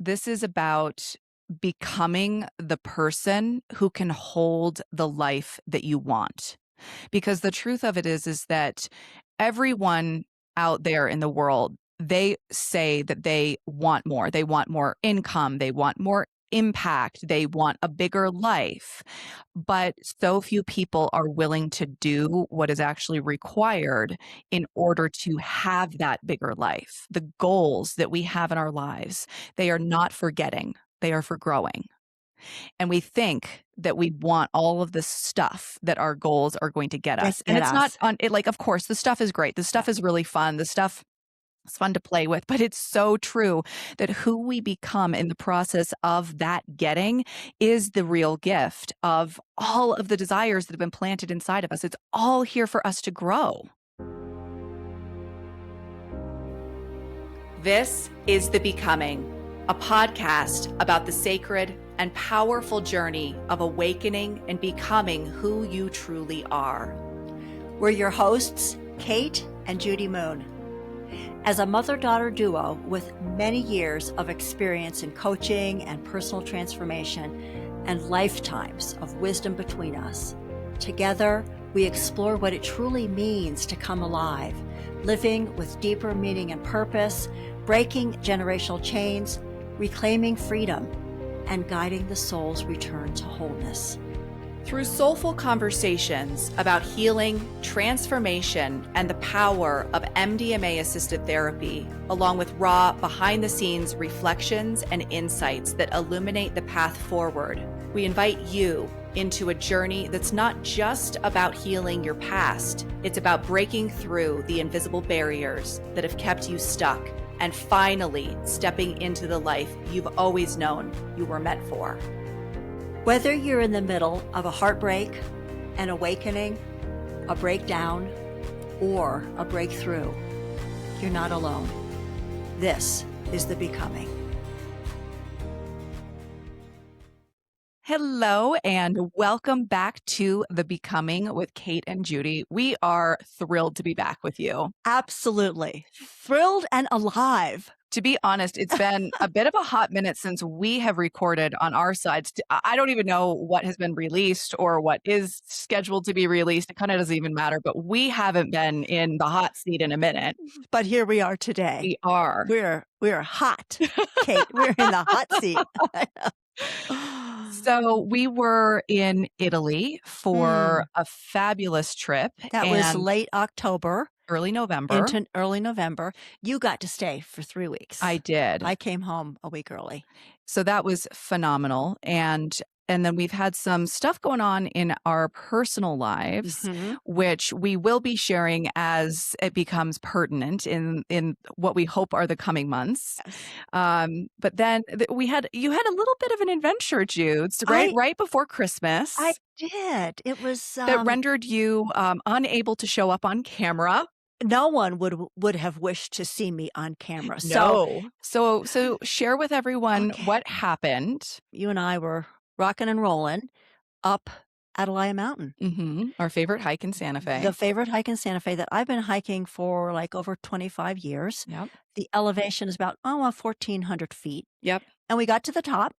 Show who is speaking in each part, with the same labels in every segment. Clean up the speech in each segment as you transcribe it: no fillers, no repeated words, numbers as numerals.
Speaker 1: This is about becoming the person who can hold the life that you want. Because the truth of it is that everyone out there in the world, they say that they want more. They want more income, they want more impact, they want a bigger life. But so few people are willing to do what is actually required in order to have that bigger life. The goals that we have in our lives, they are not for getting, they are for growing. And we think that we want all of the stuff that our goals are going to get us. And
Speaker 2: Get
Speaker 1: it's not
Speaker 2: us.
Speaker 1: on it, like, of course, the stuff is great. The stuff is really fun. The stuff is fun to play with, but it's so true that who we become in the process of that getting is the real gift of all of the desires that have been planted inside of us. It's all here for us to grow. This is The Becoming, a podcast about the sacred and powerful journey of awakening and becoming who you truly are.
Speaker 2: We're your hosts, Kate and Judy Moon. As a mother-daughter duo with many years of experience in coaching and personal transformation and lifetimes of wisdom between us, together we explore what it truly means to come alive, living with deeper meaning and purpose, breaking generational chains, reclaiming freedom, and guiding the soul's return to wholeness.
Speaker 1: Through soulful conversations about healing, transformation, and the power of MDMA-assisted therapy, along with raw, behind-the-scenes reflections and insights that illuminate the path forward, we invite you into a journey that's not just about healing your past. It's about breaking through the invisible barriers that have kept you stuck and finally stepping into the life you've always known you were meant for.
Speaker 2: Whether you're in the middle of a heartbreak, an awakening, a breakdown, or a breakthrough, you're not alone. This is The Becoming.
Speaker 1: Hello and welcome back to The Becoming with Kate and Judy. We are thrilled to be back with you.
Speaker 2: Absolutely. Thrilled and alive.
Speaker 1: To be honest, it's been a bit of a hot minute since we have recorded on our sides. I don't even know what has been released or what is scheduled to be released. It kind of doesn't even matter, but we haven't been in the hot seat in a minute.
Speaker 2: But here we are today.
Speaker 1: We are.
Speaker 2: We're hot, Kate. We're in the hot seat.
Speaker 1: So we were in Italy for a fabulous trip.
Speaker 2: That was late October.
Speaker 1: Early November.
Speaker 2: Into early November. You got to stay for 3 weeks.
Speaker 1: I did.
Speaker 2: I came home a week early.
Speaker 1: So that was phenomenal. And then we've had some stuff going on in our personal lives, which we will be sharing as it becomes pertinent in what we hope are the coming months. Yes. But then you had a little bit of an adventure, Jude, right before Christmas.
Speaker 2: I did. It was
Speaker 1: that rendered you unable to show up on camera.
Speaker 2: No one would have wished to see me on camera.
Speaker 1: No. So share with everyone what happened.
Speaker 2: You and I were rocking and rolling up Atalaya Mountain.
Speaker 1: Our favorite hike in Santa Fe.
Speaker 2: The favorite hike in Santa Fe that I've been hiking for like over 25 years.
Speaker 1: Yep.
Speaker 2: The elevation is about 1,400 feet.
Speaker 1: Yep.
Speaker 2: And we got to the top.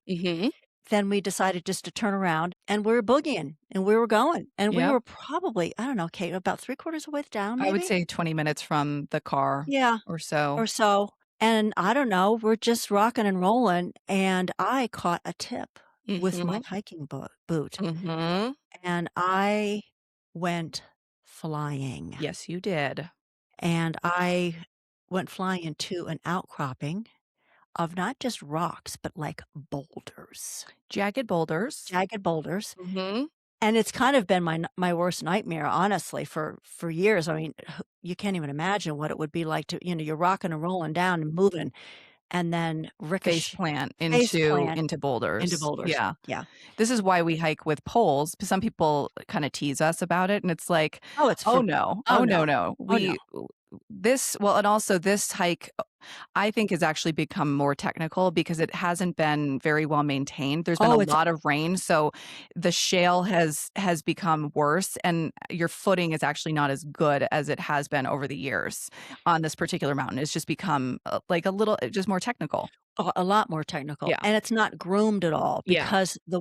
Speaker 2: Then we decided just to turn around and we were boogieing and we were going. And we were probably, I don't know, Kate, about 3/4 of the way down, maybe?
Speaker 1: I would say 20 minutes from the car.
Speaker 2: Yeah.
Speaker 1: Or so.
Speaker 2: And I don't know, we're just rocking and rolling. And I caught a tip with my hiking boot. And I went flying.
Speaker 1: Yes, you did.
Speaker 2: And I went flying into an outcropping of not just rocks, but like boulders.
Speaker 1: Jagged boulders.
Speaker 2: And it's kind of been my worst nightmare, honestly, for years. I mean, you can't even imagine what it would be like to, you're rocking and rolling down and moving and then
Speaker 1: face plant into boulders.
Speaker 2: Into boulders.
Speaker 1: Yeah.
Speaker 2: Yeah.
Speaker 1: This is why we hike with poles. Some people kind of tease us about it. And it's like,
Speaker 2: no.
Speaker 1: and also this hike, I think has actually become more technical because it hasn't been very well maintained. There's been a
Speaker 2: Oh, it's
Speaker 1: lot of rain, so the shale has become worse, and your footing is actually not as good as it has been over the years on this particular mountain. It's just become, like, a little just more technical.
Speaker 2: a lot more technical,
Speaker 1: Yeah.
Speaker 2: and it's not groomed at all
Speaker 1: Yeah.
Speaker 2: because the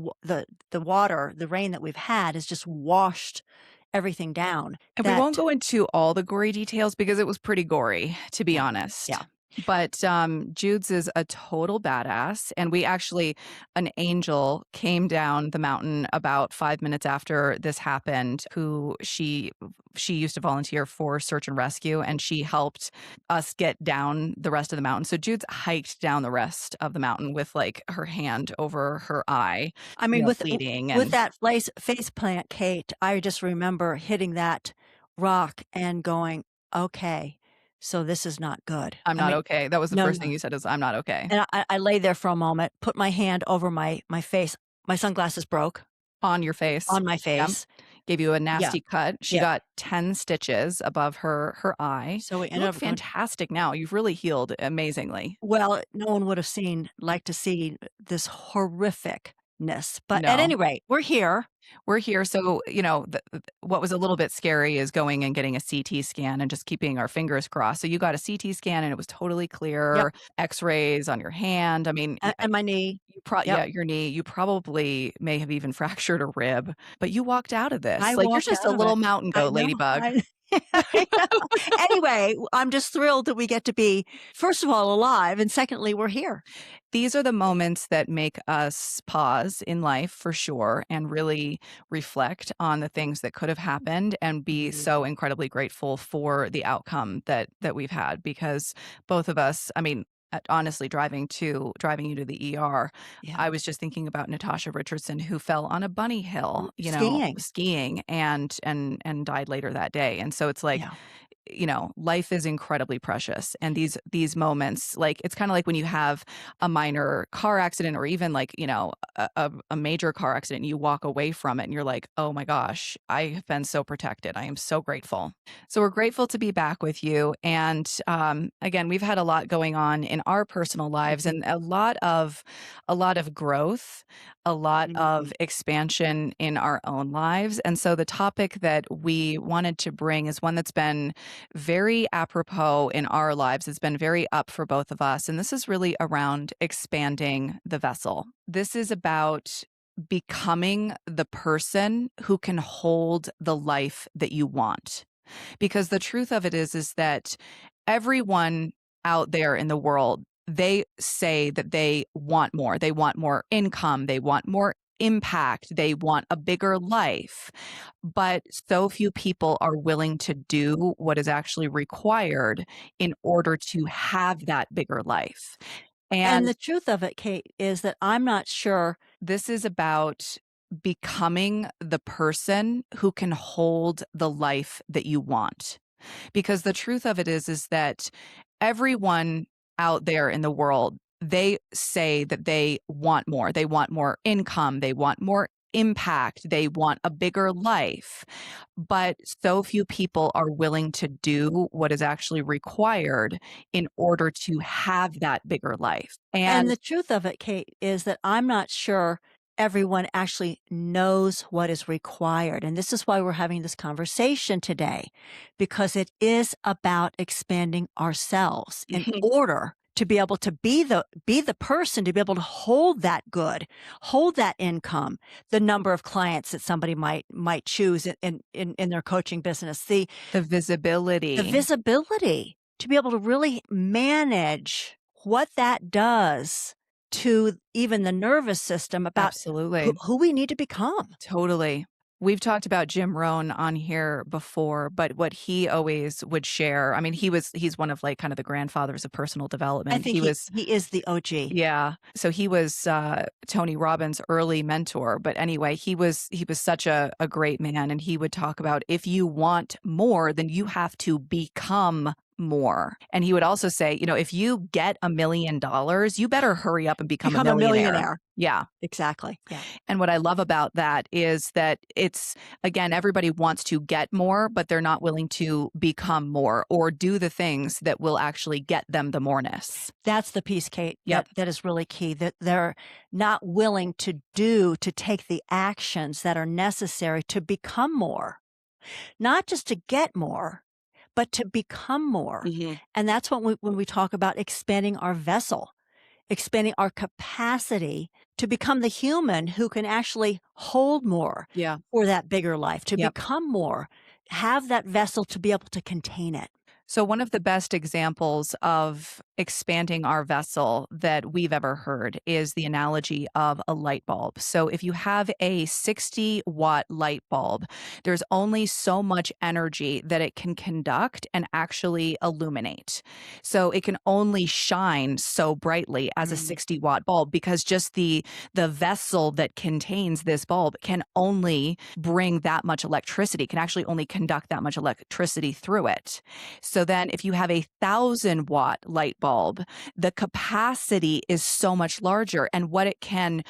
Speaker 2: water, the rain that we've had has just washed everything down
Speaker 1: And we won't
Speaker 2: that
Speaker 1: go into all the gory details because it was pretty gory, to be
Speaker 2: yeah,
Speaker 1: honest.
Speaker 2: yeah.
Speaker 1: But, Jude's is a total badass, and we actually an angel came down the mountain about 5 minutes after this happened, who she used to volunteer for search and rescue, and she helped us get down the rest of the mountain. So Jude's hiked down the rest of the mountain with, like, her hand over her eye,
Speaker 2: I mean,
Speaker 1: bleeding,
Speaker 2: with
Speaker 1: and
Speaker 2: that face plant, Kate, I just remember hitting that rock and going, "Okay, so this is not good."
Speaker 1: "I'm
Speaker 2: I
Speaker 1: not
Speaker 2: mean,
Speaker 1: okay." That was the
Speaker 2: no,
Speaker 1: first
Speaker 2: no.
Speaker 1: thing you said is, "I'm not okay."
Speaker 2: And I lay there for a moment, put my hand over my face. My sunglasses broke
Speaker 1: On your face.
Speaker 2: on my
Speaker 1: Yep.
Speaker 2: face.
Speaker 1: Gave you a
Speaker 2: Yeah,
Speaker 1: nasty cut. She
Speaker 2: yeah.
Speaker 1: got 10 stitches above her eye.
Speaker 2: So we
Speaker 1: You
Speaker 2: ended
Speaker 1: look
Speaker 2: up going
Speaker 1: fantastic now. You've really healed amazingly.
Speaker 2: well, no one would have liked to see this horrificness, but at
Speaker 1: No.
Speaker 2: any rate, we're here.
Speaker 1: We're here, so, what was a little bit scary is going and getting a CT scan and just keeping our fingers crossed. So you got a CT scan and it was totally
Speaker 2: Yep,
Speaker 1: clear, X-rays on your hand. I mean,
Speaker 2: and my knee.
Speaker 1: yeah,
Speaker 2: Yep.
Speaker 1: your knee. You probably may have even fractured a rib, but you walked out of
Speaker 2: I
Speaker 1: this. Like, you're
Speaker 2: walked
Speaker 1: just
Speaker 2: out
Speaker 1: a
Speaker 2: of
Speaker 1: little
Speaker 2: it.
Speaker 1: mountain
Speaker 2: I
Speaker 1: goat,
Speaker 2: know,
Speaker 1: ladybug.
Speaker 2: I know. Anyway, I'm just thrilled that we get to be, first of all, alive, and secondly, we're here.
Speaker 1: These are the moments that make us pause in life for sure and really reflect on the things that could have happened and be
Speaker 2: Mhm.
Speaker 1: so incredibly grateful for the outcome that we've had because both of us, I mean, honestly driving you to the ER,
Speaker 2: Yeah.
Speaker 1: I was just thinking about Natasha Richardson who fell on a bunny hill,
Speaker 2: Skiing.
Speaker 1: skiing and died later that day. And so it's like,
Speaker 2: Yeah.
Speaker 1: life is incredibly precious. And these moments, like it's kind of like when you have a minor car accident or even like, a major car accident, you walk away from it and you're like, oh my gosh, I have been so protected. I am so grateful. So we're grateful to be back with you. And again, we've had a lot going on in our personal lives
Speaker 2: Mhm.
Speaker 1: and a lot of growth, a lot of
Speaker 2: Mhm.
Speaker 1: expansion in our own lives. And so the topic that we wanted to bring is one that's been very apropos in our lives. It's been very up for both of us. And this is really around expanding the vessel. This is about becoming the person who can hold the life that you want. Because the truth of it is that everyone out there in the world, they say that they want more. They want more income, they want more impact, they want a bigger life. But so few people are willing to do what is actually required in order to have that bigger life.
Speaker 2: And
Speaker 1: And
Speaker 2: the truth of it, Kate, is that I'm not sure.
Speaker 1: this is about becoming the person who can hold the life that you want. Because the truth of it is that everyone out there in the world, they say that they want more. They want more income, they want more impact, they want a bigger life. But so few people are willing to do what is actually required in order to have that bigger life.
Speaker 2: And
Speaker 1: And
Speaker 2: the truth of it, Kate, is that I'm not sure everyone actually knows what is required. And this is why we're having this conversation today, because it is about expanding ourselves in order to be able to be the person to be able to hold that good, hold that income, the number of clients that somebody might choose in their coaching business,
Speaker 1: the
Speaker 2: the
Speaker 1: visibility.
Speaker 2: visibility to be able to really manage what that does to even the nervous system about
Speaker 1: Absolutely.
Speaker 2: who we need to become.
Speaker 1: Totally. We've talked about Jim Rohn on here before, but what he always would share, I mean, he's one of like kind of the grandfathers of personal
Speaker 2: I
Speaker 1: development.
Speaker 2: think
Speaker 1: He was
Speaker 2: he is the OG.
Speaker 1: yeah. So he was Tony Robbins' early mentor. But anyway, he was such a great man. And he would talk about if you want more, then you have to become more. And he would also say, if you get $1 million, you better hurry up and become a
Speaker 2: Become a
Speaker 1: millionaire.
Speaker 2: millionaire.
Speaker 1: Yeah.
Speaker 2: Exactly. Yeah.
Speaker 1: And what I love about that is that it's, again, everybody wants to get more, but they're not willing to become more or do the things that will actually get them the moreness.
Speaker 2: That's the piece, Kate,
Speaker 1: Yep.
Speaker 2: that is really key, that they're not willing to take the actions that are necessary to become more, not just to get more, but to become more.
Speaker 1: Mhm.
Speaker 2: And that's when we talk about expanding our vessel, expanding our capacity to become the human who can actually hold more
Speaker 1: Yeah.
Speaker 2: for that bigger life, to
Speaker 1: Yep.
Speaker 2: become more, have that vessel to be able to contain it.
Speaker 1: So, one of the best examples of expanding our vessel that we've ever heard is the analogy of a light bulb. So, if you have a 60-watt light bulb, there's only so much energy that it can conduct and actually illuminate. So, it can only shine so brightly as a 60-watt bulb because just the vessel that contains this bulb can only bring that much electricity, can actually only conduct that much electricity through it. So then if you have a 1,000-watt light bulb, the capacity is so much larger, and what it can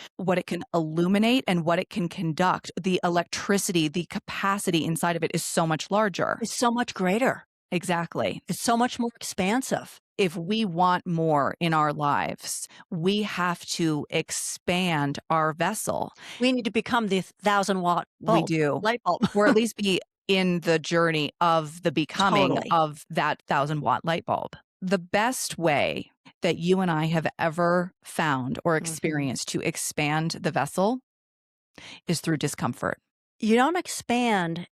Speaker 1: illuminate and what it can conduct, the electricity, the capacity inside of it is so much larger.
Speaker 2: It's so much greater.
Speaker 1: Exactly.
Speaker 2: It's so much more expansive.
Speaker 1: If we want more in our lives, we have to expand our vessel.
Speaker 2: We need to become the 1,000-watt
Speaker 1: We
Speaker 2: bulb,
Speaker 1: do.
Speaker 2: light bulb.
Speaker 1: Or at least be in the journey of the becoming
Speaker 2: Totally.
Speaker 1: of that 1,000-watt light bulb. The best way that you and I have ever found or experienced to expand the vessel is through discomfort.
Speaker 2: You don't expand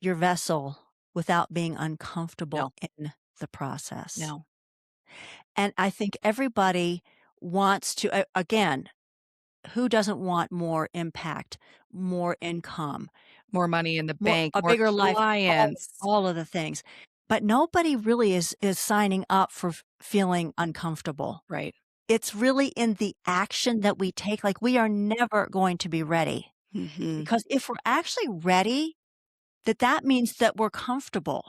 Speaker 2: your vessel without being
Speaker 1: No.
Speaker 2: uncomfortable in the process.
Speaker 1: No.
Speaker 2: And I think everybody wants to, again, who doesn't want more impact, more income,
Speaker 1: More money in the bank,
Speaker 2: a
Speaker 1: more
Speaker 2: bigger life,
Speaker 1: clients.
Speaker 2: all of the things. But nobody really is signing up for feeling uncomfortable.
Speaker 1: Right.
Speaker 2: It's really in the action that we take. Like, we are never going to be ready, because if we're actually ready, that means that we're comfortable.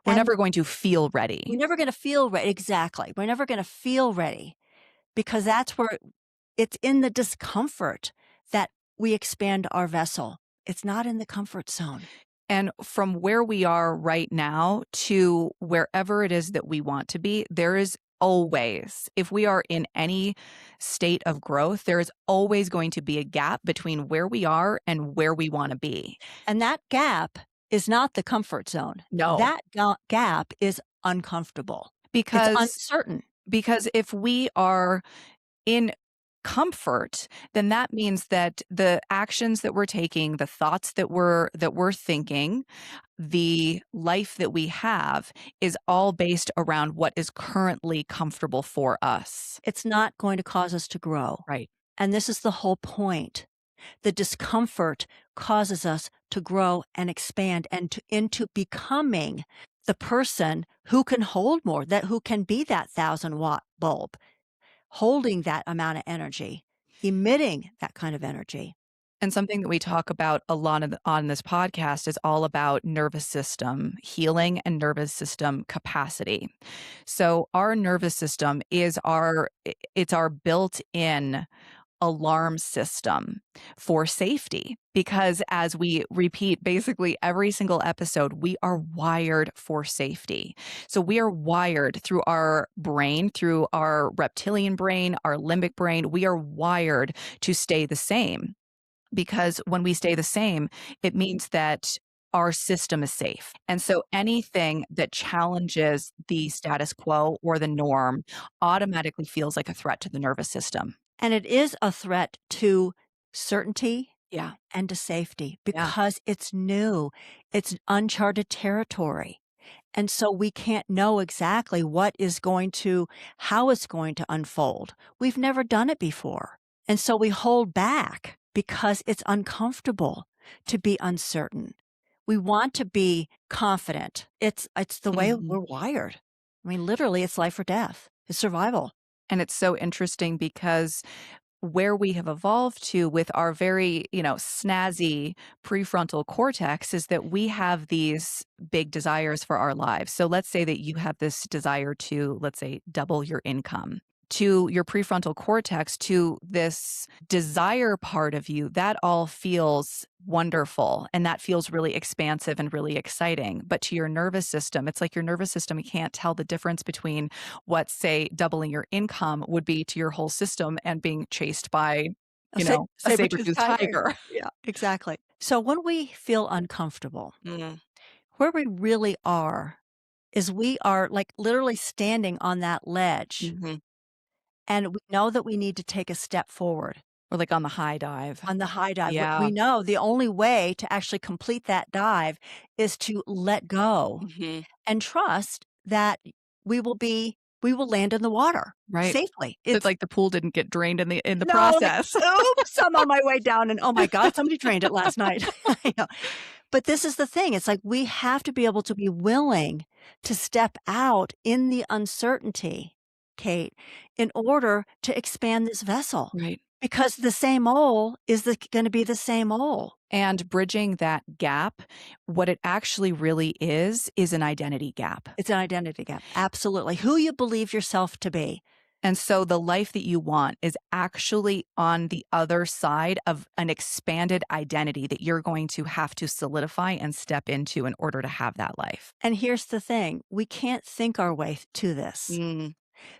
Speaker 1: We're
Speaker 2: And
Speaker 1: never going to feel
Speaker 2: we're
Speaker 1: ready.
Speaker 2: never going to feel ready. Exactly. We're never going to feel ready, because that's where it's in the discomfort that we expand our vessel. It's not in the comfort zone.
Speaker 1: And from where we are right now to wherever it is that we want to be, there is always, if we are in any state of growth, there is always going to be a gap between where we are and where we want to be.
Speaker 2: And that gap is not the comfort zone.
Speaker 1: No.
Speaker 2: That gap is uncomfortable. It's
Speaker 1: Because
Speaker 2: uncertain.
Speaker 1: if we are in comfort, then that means that the actions that we're taking, the thoughts that we're thinking, the life that we have is all based around what is currently comfortable for us.
Speaker 2: It's not going to cause us to grow.
Speaker 1: Right.
Speaker 2: And this is the whole point. The discomfort causes us to grow and expand and into becoming the person who can hold more, who can be that 1,000-watt bulb, holding that amount of energy, emitting that kind of energy.
Speaker 1: And something that we talk about a lot on this podcast is all about nervous system healing and nervous system capacity. So our nervous system is our built-in alarm system for safety, because as we repeat basically every single episode, we are wired for safety. So we are wired through our brain, through our reptilian brain, our limbic brain, we are wired to stay the same. Because when we stay the same, it means that our system is safe. And so anything that challenges the status quo or the norm automatically feels like a threat to the nervous system.
Speaker 2: And it is a threat to certainty
Speaker 1: Yeah.
Speaker 2: and to safety, because it's new. It's uncharted territory. And so we can't know exactly how it's going to unfold. We've never done it before. And so we hold back because it's uncomfortable to be uncertain. We want to be confident. It's the way we're wired. I mean, literally, it's life or death. It's survival.
Speaker 1: And it's so interesting because where we have evolved to with our very, snazzy prefrontal cortex is that we have these big desires for our lives. So let's say that you have this desire to, let's say, double your income. To your prefrontal cortex, to this desire part of you, that all feels wonderful and that feels really expansive and really exciting. But to your nervous system, it's like your nervous system can't tell the difference between what, say, doubling your income would be to your whole system and being chased by,
Speaker 2: A
Speaker 1: a
Speaker 2: saber-toothed
Speaker 1: saber-toothed
Speaker 2: tiger.
Speaker 1: tiger.
Speaker 2: Yeah, exactly. So when we feel uncomfortable,
Speaker 1: Mm,
Speaker 2: where we really are is we are, like, literally standing on that ledge,
Speaker 1: mhm.
Speaker 2: and we know that we need to take a step forward
Speaker 1: Or like on the high dive.
Speaker 2: on the high dive. We
Speaker 1: Yeah.
Speaker 2: know the only way to actually complete that dive is to let go
Speaker 1: Mhm.
Speaker 2: and trust that we will land in the water
Speaker 1: Right.
Speaker 2: safely.
Speaker 1: That,
Speaker 2: It's
Speaker 1: like, the pool didn't get drained in the
Speaker 2: no, like,
Speaker 1: process.
Speaker 2: "Oops, I'm on my way down, and oh my god, somebody drained it last night." I know. But this is the thing, it's like we have to be able to be willing to step out in the uncertainty, Kate, in order to expand this vessel,
Speaker 1: Right.
Speaker 2: because the same old is gonna be the same old.
Speaker 1: And bridging that gap, what it actually really is an identity gap.
Speaker 2: It's an identity gap, absolutely. Who you believe yourself to be.
Speaker 1: And so the life that you want is actually on the other side of an expanded identity that you're going to have to solidify and step into in order to have that life.
Speaker 2: And here's the thing, we can't think our way to this.
Speaker 1: Mm.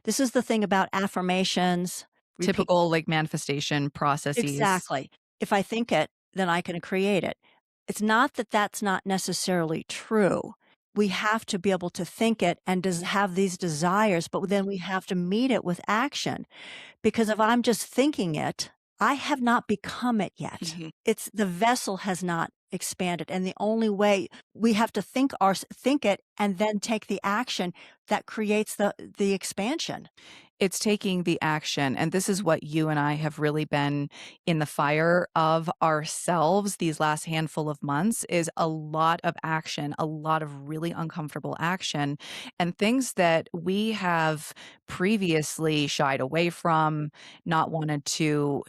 Speaker 2: This is the thing about affirmations, repeat.
Speaker 1: Typical like manifestation processes.
Speaker 2: Exactly. If I think it, then I can create it. It's not that that's not necessarily true. We have to be able to think it and have these desires, but then we have to meet it with action. Because if I'm just thinking it, I have not become it yet.
Speaker 1: Mhm.
Speaker 2: It's the vessel has not expanded. And the only way we have to think it and then take the action that creates the expansion.
Speaker 1: It's taking the action, and this is what you and I have really been in the fire of ourselves these last handful of months is a lot of action, a lot of really uncomfortable action, and things that we have previously shied away from, not wanted to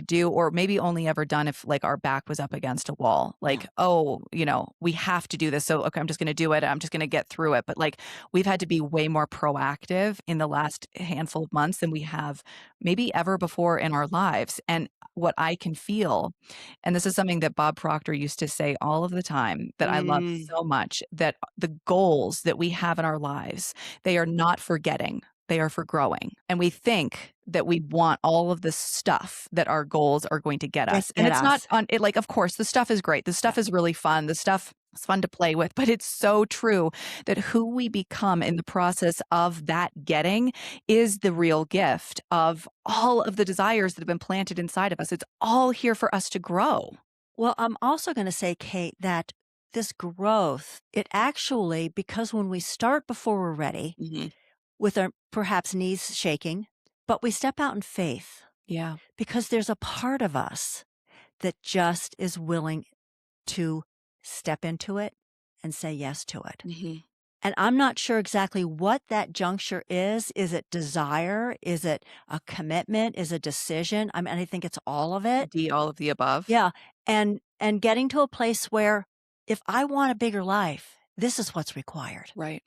Speaker 1: do, or maybe only ever done if, like, our back was up against a wall.
Speaker 2: Yeah.
Speaker 1: Like, "Oh, we have to do this, so, okay, I'm just gonna do it, I'm just gonna get through it." But, like, we've had to be way more proactive in the last handful of months than we have maybe ever before in our lives. And what I can feel, and this is something that Bob Proctor used to say all of the time that I love
Speaker 2: Mm.
Speaker 1: so much, that the goals that we have in our lives, they are not for getting, they are for growing. And we think that we want all of the stuff that our goals are going to get us. And
Speaker 2: Get
Speaker 1: it's not
Speaker 2: us.
Speaker 1: on it, like, of course, the stuff is great. The
Speaker 2: Yeah.
Speaker 1: stuff is really fun. The stuff is fun to play with, but it's so true that who we become in the process of that getting is the real gift of all of the desires that have been planted inside of us. It's all here for us to grow.
Speaker 2: Well, I'm also going to say, Kate, that this growth, it actually, because when we start before we're ready,
Speaker 1: Mhm.
Speaker 2: with our perhaps knees shaking, but we step out in faith
Speaker 1: Yeah.
Speaker 2: because there's a part of us that just is willing to step into it and say yes to it.
Speaker 1: Mhm.
Speaker 2: And I'm not sure exactly what that juncture is. Is it desire? Is it a commitment? Is it decision? I mean, I think it's all of it.
Speaker 1: D, all of the above.
Speaker 2: Yeah. And getting to a place where if I want a bigger life, this is what's required.
Speaker 1: Right.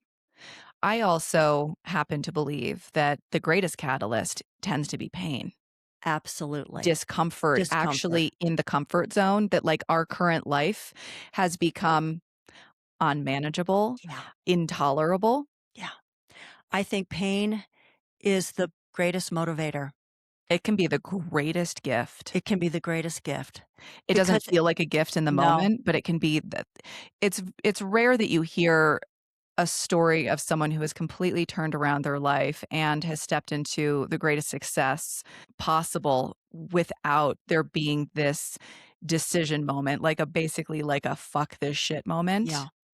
Speaker 1: I also happen to believe that the greatest catalyst tends to be pain.
Speaker 2: Absolutely.
Speaker 1: Discomfort
Speaker 2: Discomfort.
Speaker 1: actually in the comfort zone, that, like, our current life has become unmanageable,
Speaker 2: Yeah.
Speaker 1: intolerable.
Speaker 2: Yeah. I think pain is the greatest motivator.
Speaker 1: It can be the greatest gift.
Speaker 2: It can be the greatest gift
Speaker 1: It doesn't
Speaker 2: because
Speaker 1: feel like a gift in the
Speaker 2: no.
Speaker 1: moment, but it can be that it's rare that you hear a story of someone who has completely turned around their life and has stepped into the greatest success possible without there being this decision moment, like a basically like a "fuck this shit"
Speaker 2: Yeah.
Speaker 1: moment,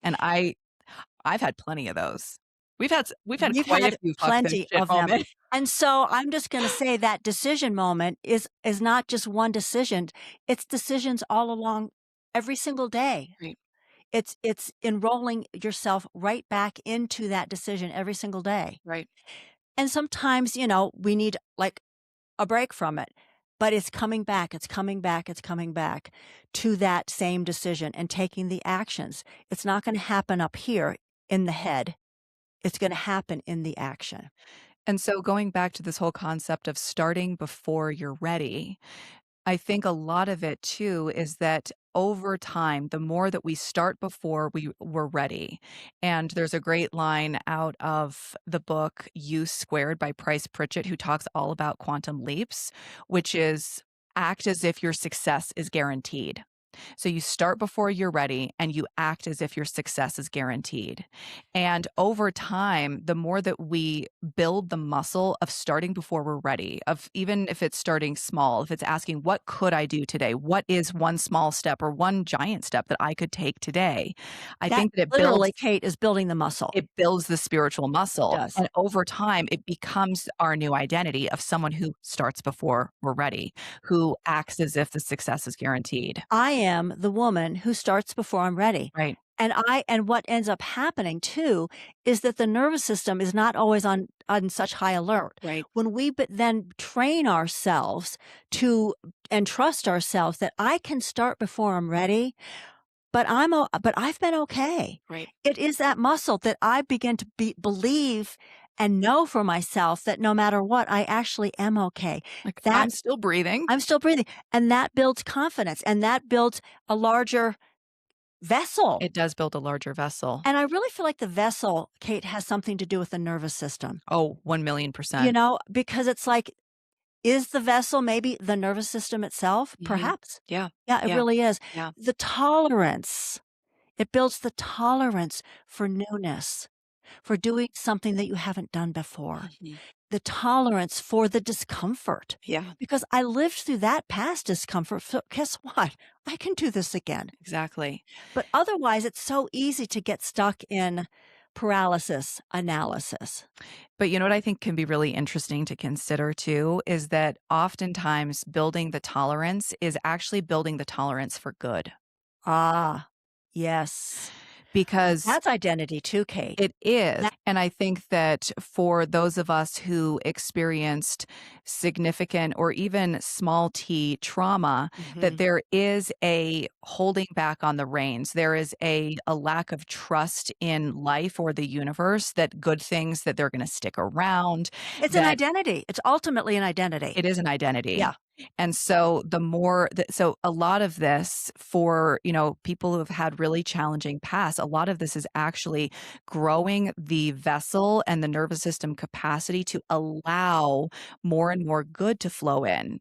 Speaker 1: and I've had plenty of those. We've had
Speaker 2: We've
Speaker 1: quite a
Speaker 2: had
Speaker 1: few "fuck this
Speaker 2: plenty
Speaker 1: shit"
Speaker 2: of them.
Speaker 1: moments.
Speaker 2: And so I'm just gonna say that decision moment is not just one decision, it's decisions all along every single day.
Speaker 1: Right,
Speaker 2: It's enrolling yourself right back into that decision every single day.
Speaker 1: right.
Speaker 2: And sometimes, we need, like, a break from it. but it's coming back, it's coming back, it's coming back to that same decision and taking the actions. It's not gonna happen up here in the head. It's gonna happen in the action.
Speaker 1: And so going back to this whole concept of starting before you're ready, I think a lot of it too is that over time, the more that we start before we were ready. And there's a great line out of the book U Squared by Price Pritchett, who talks all about quantum leaps, which is act as if your success is guaranteed. So you start before you're ready and you act as if your success is guaranteed. And over time, the more that we build the muscle of starting before we're ready, of even if it's starting small, if it's asking, what could I do today? What is one small step or one giant step that I could take today? I
Speaker 2: That
Speaker 1: think that
Speaker 2: literally, Kate, is building the muscle.
Speaker 1: it builds the spiritual
Speaker 2: It
Speaker 1: muscle.
Speaker 2: does.
Speaker 1: And over time, it becomes our new identity of someone who starts before we're ready, who acts as if the success is guaranteed.
Speaker 2: I am the woman who starts before I'm ready.
Speaker 1: Right.
Speaker 2: And what ends up happening too is that the nervous system is not always on such high alert.
Speaker 1: Right.
Speaker 2: When we then train ourselves to and trust ourselves that I can start before I'm ready, but I've been okay.
Speaker 1: Right.
Speaker 2: It is that muscle that I begin to believe and know for myself that no matter what, I actually am okay.
Speaker 1: Like,
Speaker 2: That
Speaker 1: I'm still breathing.
Speaker 2: I'm still breathing, and that builds confidence, and that builds a larger vessel.
Speaker 1: It does build a larger vessel.
Speaker 2: And I really feel like the vessel, Kate, has something to do with the nervous system,
Speaker 1: Oh,
Speaker 2: you
Speaker 1: 1,000,000%.
Speaker 2: know, because it's like, is the vessel maybe the nervous system itself?
Speaker 1: Mhm.
Speaker 2: Perhaps.
Speaker 1: Yeah.
Speaker 2: Yeah, it
Speaker 1: Yeah.
Speaker 2: really is.
Speaker 1: Yeah.
Speaker 2: The tolerance, it builds the tolerance for newness, for doing something that you haven't done before,
Speaker 1: Mhm.
Speaker 2: the tolerance for the discomfort.
Speaker 1: Yeah,
Speaker 2: Because I lived through that past discomfort. So guess what? I can do this again.
Speaker 1: exactly.
Speaker 2: But otherwise, it's so easy to get stuck in paralysis analysis.
Speaker 1: But you know what I think can be really interesting to consider too is that oftentimes building the tolerance is actually building the tolerance for good.
Speaker 2: Ah, yes.
Speaker 1: Because
Speaker 2: That's identity too, Kate.
Speaker 1: it is.
Speaker 2: That
Speaker 1: And I think that for those of us who experienced significant or even small t trauma, that
Speaker 2: Mhm.
Speaker 1: there is a holding back on the reins. There is a lack of trust in life or the universe that good things that they're going to stick around,
Speaker 2: It's an
Speaker 1: that
Speaker 2: identity. It's ultimately an identity.
Speaker 1: it is an identity.
Speaker 2: Yeah.
Speaker 1: And so the more that so a lot of this for, people who have had really challenging past, a lot of this is actually growing the vessel and the nervous system capacity to allow more and more good to flow in.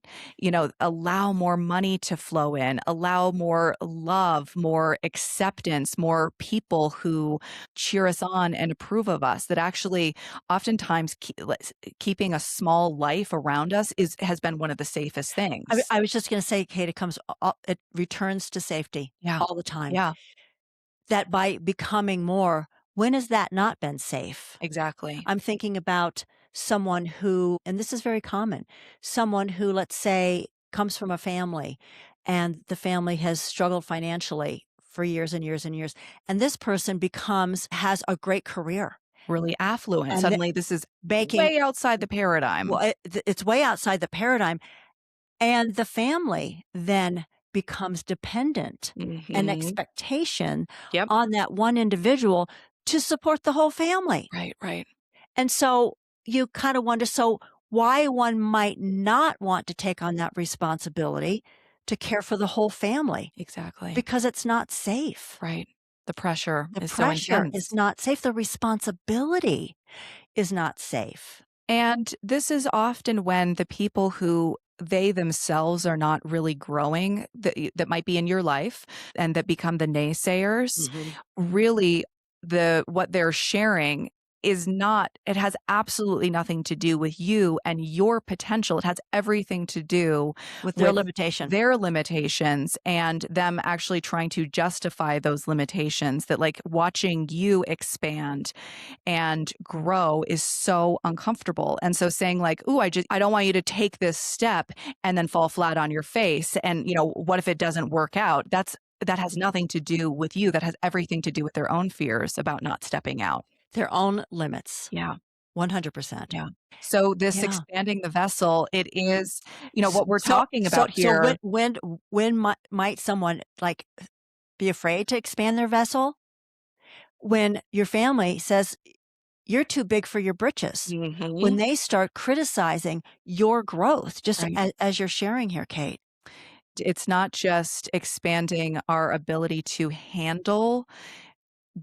Speaker 1: Allow more money to flow in, allow more love, more acceptance, more people who cheer us on and approve of us that actually oftentimes keeping a small life around us has been one of the safest things.
Speaker 2: I was just gonna say, Kate, it returns to safety
Speaker 1: Yeah.
Speaker 2: all the time.
Speaker 1: Yeah,
Speaker 2: That by becoming more, when has that not been safe?
Speaker 1: exactly.
Speaker 2: I'm thinking about someone who, and this is very common, someone who, let's say, comes from a family and the family has struggled financially for years and years and years. And this person has a great career
Speaker 1: Really affluent.
Speaker 2: and
Speaker 1: Suddenly this is
Speaker 2: making,
Speaker 1: way outside the paradigm.
Speaker 2: it's way outside the paradigm. And the family then becomes dependent, an
Speaker 1: Mhm.
Speaker 2: expectation
Speaker 1: Yep.
Speaker 2: on that one individual to support the whole family.
Speaker 1: Right, right.
Speaker 2: And so you kind of wonder, so why one might not want to take on that responsibility to care for the whole family
Speaker 1: Exactly.
Speaker 2: because it's not safe.
Speaker 1: Right. The pressure
Speaker 2: The
Speaker 1: is so
Speaker 2: pressure is
Speaker 1: intense.
Speaker 2: not safe. The responsibility is not safe.
Speaker 1: And this is often when the people who they themselves are not really growing that might be in your life and that become the naysayers,
Speaker 2: Mhm.
Speaker 1: really what they're sharing is not it has absolutely nothing to do with you and your potential. It has everything to do
Speaker 2: With their
Speaker 1: with
Speaker 2: limitation.
Speaker 1: their limitations and them actually trying to justify those limitations, that like watching you expand and grow is so uncomfortable. And so saying like, "Ooh, I don't want you to take this step and then fall flat on your face and, what if it doesn't work out?" That has nothing to do with you. That has everything to do with their own fears about not stepping out.
Speaker 2: Their own limits.
Speaker 1: Yeah.
Speaker 2: 100%.
Speaker 1: Yeah. So this
Speaker 2: Yeah.
Speaker 1: expanding the vessel, it is, what we're
Speaker 2: So
Speaker 1: talking
Speaker 2: so
Speaker 1: about
Speaker 2: so
Speaker 1: here.
Speaker 2: when might someone, like, be afraid to expand their vessel? When your family says, "You're too big for your britches." When
Speaker 1: Mhm.
Speaker 2: they start criticizing your growth, just
Speaker 1: Right.
Speaker 2: as you're sharing here, Kate.
Speaker 1: It's not just expanding our ability to handle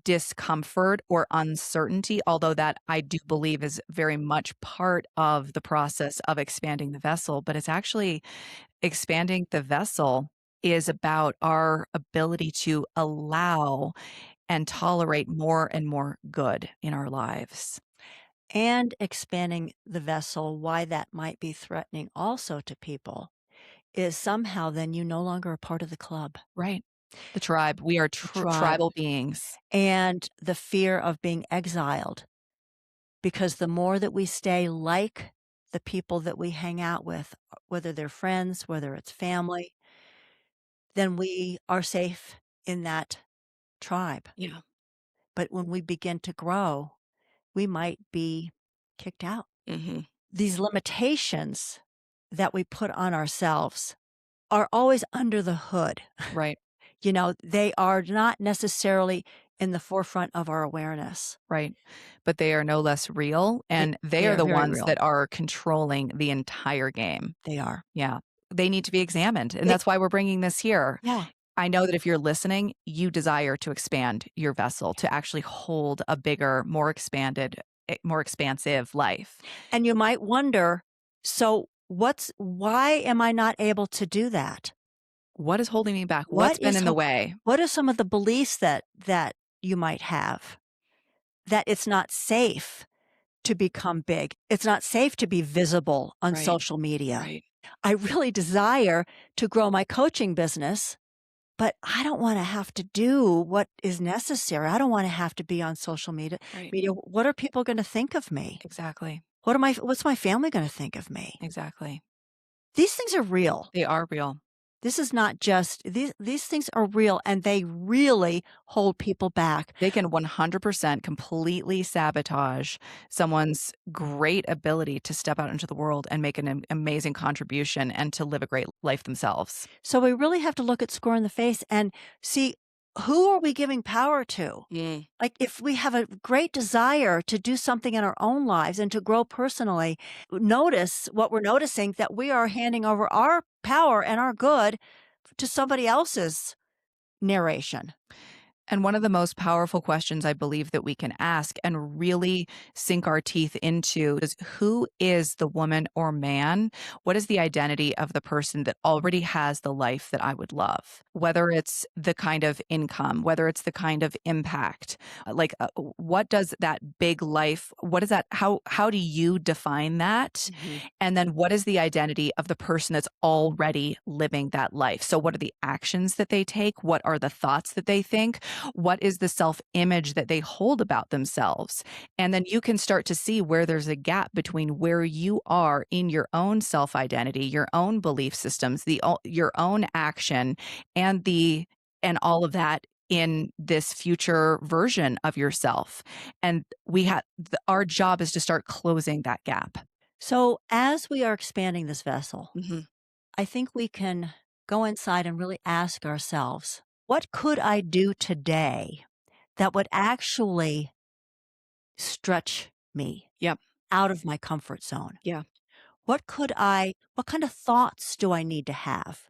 Speaker 1: discomfort or uncertainty, although that I do believe is very much part of the process of expanding the vessel, but it's actually expanding the vessel is about our ability to allow and tolerate more and more good in our lives.
Speaker 2: And expanding the vessel, why that might be threatening also to people, is somehow then you no longer a part of the club,
Speaker 1: Right. The tribe. We are
Speaker 2: the tribe,
Speaker 1: tribal beings.
Speaker 2: and the fear of being exiled. Because the more that we stay like the people that we hang out with, whether they're friends, whether it's family, then we are safe in that tribe.
Speaker 1: Yeah.
Speaker 2: But when we begin to grow, we might be kicked out.
Speaker 1: Mhm.
Speaker 2: These limitations that we put on ourselves are always under the hood.
Speaker 1: Right.
Speaker 2: They are not necessarily in the forefront of our awareness.
Speaker 1: Right. But they are no less real,
Speaker 2: They
Speaker 1: and they
Speaker 2: they
Speaker 1: are
Speaker 2: are
Speaker 1: the
Speaker 2: very
Speaker 1: ones
Speaker 2: real.
Speaker 1: that are controlling the entire game.
Speaker 2: They are.
Speaker 1: Yeah. They need to be examined, and
Speaker 2: They
Speaker 1: that's why we're bringing this here.
Speaker 2: Yeah.
Speaker 1: I know that if you're listening, you desire to expand your vessel to actually hold a bigger, more expanded, more expansive life.
Speaker 2: And you might wonder, so why am I not able to do that?
Speaker 1: What is holding me back?
Speaker 2: What
Speaker 1: What's been
Speaker 2: is
Speaker 1: in the
Speaker 2: ho
Speaker 1: way?
Speaker 2: what are some of the beliefs that you might have? That it's not safe to become big. It's not safe to be visible on
Speaker 1: Right.
Speaker 2: social media.
Speaker 1: Right.
Speaker 2: I really desire to grow my coaching business, but I don't wanna have to do what is necessary. I don't wanna have to be on social
Speaker 1: Right.
Speaker 2: media. What are people gonna think of me?
Speaker 1: Exactly.
Speaker 2: What's my family gonna think of me?
Speaker 1: Exactly.
Speaker 2: These things are real.
Speaker 1: They are real.
Speaker 2: This is not just these things are real, and they really hold people back.
Speaker 1: They can 100% completely sabotage someone's great ability to step out into the world and make an amazing contribution and to live a great life themselves.
Speaker 2: So we really have to look at square in the face and see, who are we giving power to?
Speaker 1: Mm.
Speaker 2: Like, if we have a great desire to do something in our own lives and to grow personally, notice what we're noticing, that we are handing over our power and our good to somebody else's narration.
Speaker 1: And one of the most powerful questions I believe that we can ask and really sink our teeth into is, who is the woman or man? What is the identity of the person that already has the life that I would love? Whether it's the kind of income, whether it's the kind of impact, what does that big life, what is that? How do you define that?
Speaker 2: Mhm.
Speaker 1: And then what is the identity of the person that's already living that life? So what are the actions that they take? What are the thoughts that they think? What is the self-image that they hold about themselves? And then you can start to see where there's a gap between where you are in your own self-identity, your own belief systems, your own action, and all of that in this future version of yourself. And our job is to start closing that gap.
Speaker 2: So, as we are expanding this vessel,
Speaker 1: Mhm.
Speaker 2: I think we can go inside and really ask ourselves, what could I do today that would actually stretch me
Speaker 1: Yep.
Speaker 2: out of my comfort zone?
Speaker 1: Yeah.
Speaker 2: What kind of thoughts do I need to have?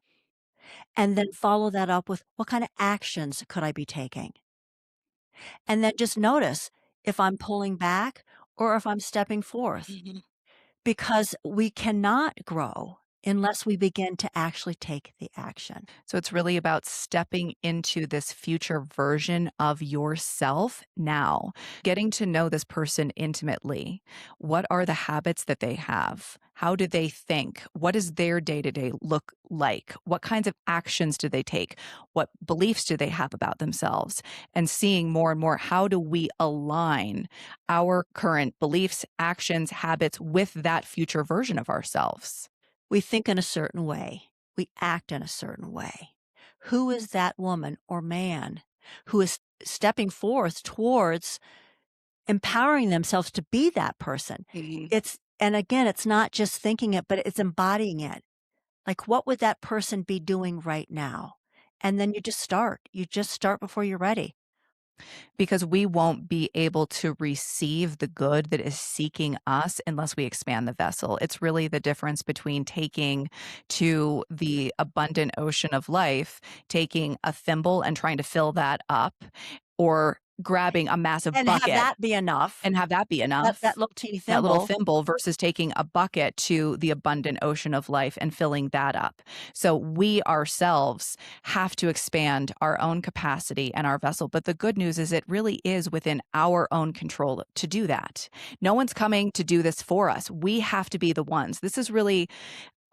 Speaker 2: And then follow that up with, what kind of actions could I be taking? And then just notice if I'm pulling back or if I'm stepping forth,
Speaker 1: Mhm.
Speaker 2: because we cannot grow unless we begin to actually take the action.
Speaker 1: So it's really about stepping into this future version of yourself now, getting to know this person intimately. What are the habits that they have? How do they think? What does their day to day look like? What kinds of actions do they take? What beliefs do they have about themselves? And seeing more and more, how do we align our current beliefs, actions, habits with that future version of ourselves?
Speaker 2: We think in a certain way, we act in a certain way. Who is that woman or man who is stepping forth towards empowering themselves to be that person.
Speaker 1: Mhm.
Speaker 2: And again, it's not just thinking it, but it's embodying it. Like, what would that person be doing right now? And then you just start. You just start before you're ready.
Speaker 1: Because we won't be able to receive the good that is seeking us unless we expand the vessel. It's really the difference between taking to the abundant ocean of life, taking a thimble and trying to fill that up, or grabbing a massive
Speaker 2: And have
Speaker 1: bucket
Speaker 2: that be enough.
Speaker 1: and have that be
Speaker 2: That
Speaker 1: enough.
Speaker 2: little teeny
Speaker 1: That little
Speaker 2: thimble.
Speaker 1: thimble versus taking a bucket to the abundant ocean of life and filling that up. So we ourselves have to expand our own capacity and our vessel. But the good news is it really is within our own control to do that. No one's coming to do this for us. We have to be the ones. This is really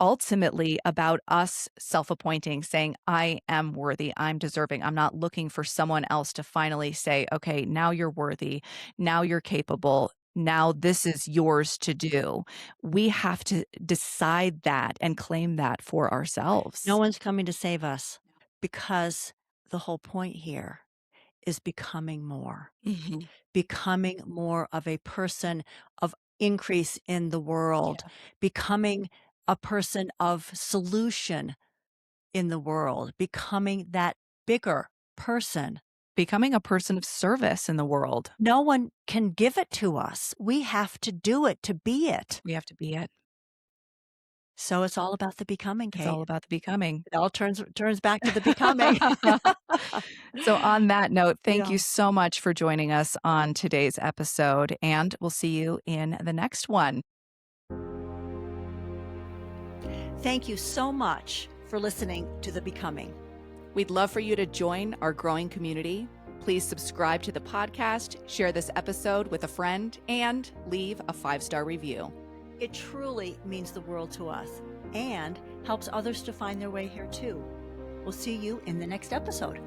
Speaker 1: ultimately about us self-appointing, saying, I am worthy, I'm deserving. I'm not looking for someone else to finally say, okay, now you're worthy, now you're capable, now this is yours to do. We have to decide that and claim that for
Speaker 2: No
Speaker 1: ourselves.
Speaker 2: one's coming to save us, because the whole point here is
Speaker 1: Mhm.
Speaker 2: becoming more of a person of increase in the world,
Speaker 1: Yeah.
Speaker 2: becoming a person of solution in the world, becoming that bigger person.
Speaker 1: Becoming a person of service in the world.
Speaker 2: No one can give it to us. We have to do it to be it.
Speaker 1: We have to be it.
Speaker 2: So it's all about the becoming,
Speaker 1: It's
Speaker 2: Kate.
Speaker 1: all about the becoming.
Speaker 2: It all turns back to the becoming.
Speaker 1: So, on that note, thank
Speaker 2: Yeah.
Speaker 1: you so much for joining us on today's episode, and we'll see you in the next one.
Speaker 2: Thank you so much for listening to The Becoming.
Speaker 1: We'd love for you to join our growing community. Please subscribe to the podcast, share this episode with a friend, and leave a 5-star review.
Speaker 2: It truly means the world to us and helps others to find their way here too. We'll see you in the next episode.